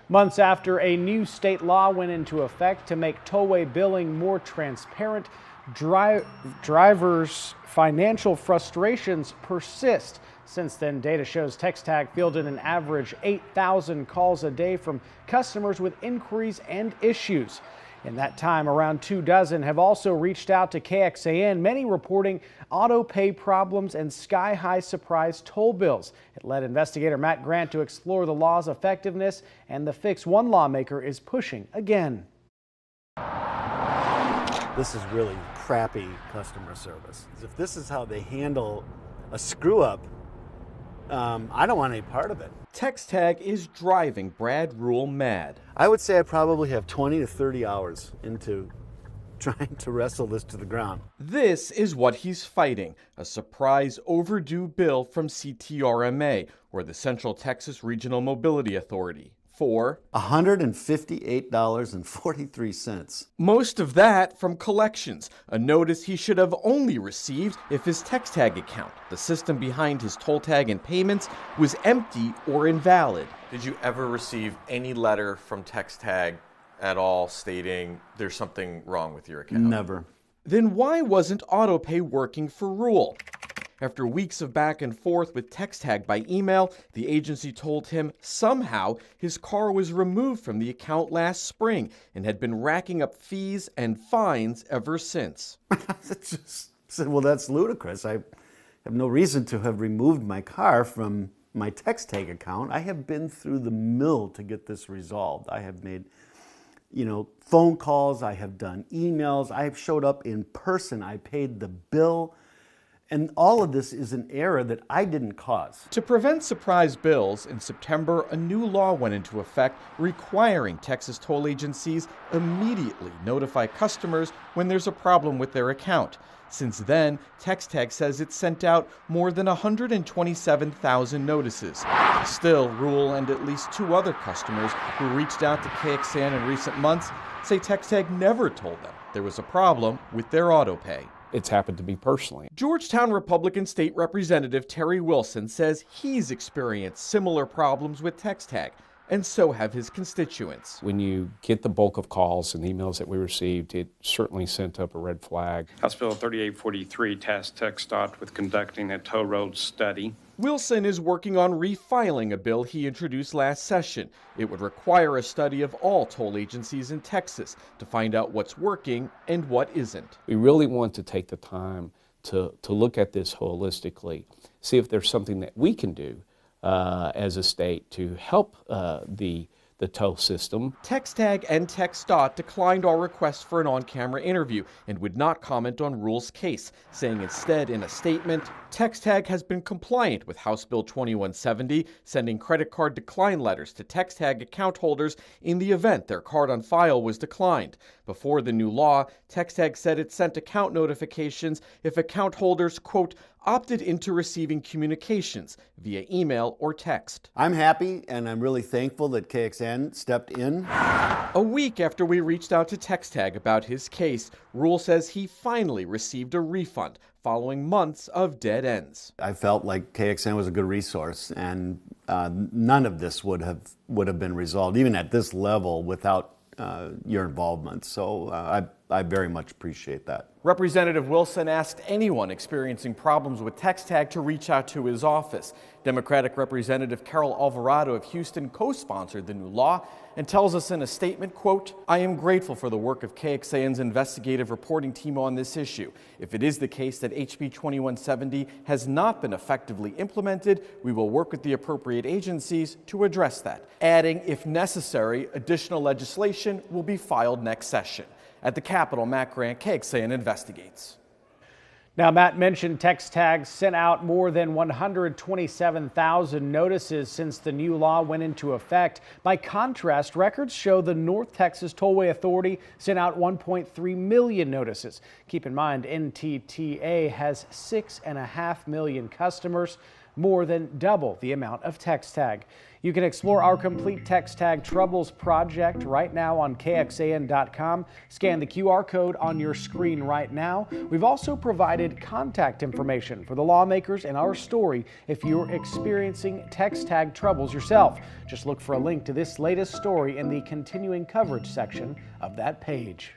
Months after a new state law went into effect to make tollway billing more transparent, drivers' financial frustrations persist. Since then, data shows TxTag fielded an average 8,000 calls a day from customers with inquiries and issues. In that time, around 24 have also reached out to KXAN, many reporting auto pay problems and sky-high surprise toll bills. It led investigator Matt Grant to explore the law's effectiveness and the fix one lawmaker is pushing again. This is really crappy customer service. If this is how they handle a screw-up, I don't want any part of it. TxTag is driving Brad Rule mad. I would say I probably have 20 to 30 hours into trying to wrestle this to the ground. This is what he's fighting, a surprise overdue bill from CTRMA, or the Central Texas Regional Mobility Authority, for $158.43. Most of that from collections, a notice he should have only received if his TxTag account, the system behind his toll tag and payments, was empty or invalid. Did you ever receive any letter from TxTag at all stating there's something wrong with your account? Never. Then why wasn't autopay working for Rule? After weeks of back and forth with TxTag by email, the agency told him somehow his car was removed from the account last spring and had been racking up fees and fines ever since. I said, well, that's ludicrous. I have no reason to have removed my car from my TxTag account. I have been through the mill to get this resolved. I have made, phone calls. I have done emails. I have showed up in person. I paid the bill. And all of this is an error that I didn't cause. To prevent surprise bills, in September, a new law went into effect requiring Texas toll agencies immediately notify customers when there's a problem with their account. Since then, TxTag says it sent out more than 127,000 notices. Still, Rule and at least 2 other customers who reached out to KXAN in recent months say TxTag never told them there was a problem with their autopay. It's happened to me personally. Georgetown Republican State Representative Terry Wilson says he's experienced similar problems with TxTag, and so have his constituents. When you get the bulk of calls and emails that we received, it certainly sent up a red flag. House Bill 3843 tasked TxDOT with conducting a toll road study. Wilson is working on refiling a bill he introduced last session. It would require a study of all toll agencies in Texas to find out what's working and what isn't. We really want to take the time to look at this holistically, see if there's something that we can do as a state to help the toll system. TxTag and TxDOT declined our request for an on-camera interview and would not comment on Rule's case, saying instead in a statement, TxTag has been compliant with House Bill 2170, sending credit card decline letters to TxTag account holders in the event their card on file was declined. Before the new law, TxTag said it sent account notifications if account holders, quote, opted into receiving communications via email or text. I'm happy and I'm really thankful that KXAN stepped in. A week after we reached out to TxTag about his case, Rule says he finally received a refund following months of dead ends. I felt like KXAN was a good resource, and none of this would have been resolved, even at this level, without your involvement. So I very much appreciate that. Representative Wilson asked anyone experiencing problems with TxTag to reach out to his office. Democratic Representative Carol Alvarado of Houston co-sponsored the new law and tells us in a statement, quote, I am grateful for the work of KXAN's investigative reporting team on this issue. If it is the case that HB 2170 has not been effectively implemented, we will work with the appropriate agencies to address that. Adding, if necessary, additional legislation will be filed next session. At the Capitol, Matt Grant, KXAN Investigates. Now, Matt mentioned TxTag sent out more than 127,000 notices since the new law went into effect. By contrast, records show the North Texas Tollway Authority sent out 1.3 million notices. Keep in mind, NTTA has 6.5 million customers. more than double the amount of TxTag. You can explore our complete TxTag Troubles project right now on KXAN.com. Scan the QR code on your screen right now. We've also provided contact information for the lawmakers in our story if you're experiencing TxTag troubles yourself. Just look for a link to this latest story in the continuing coverage section of that page.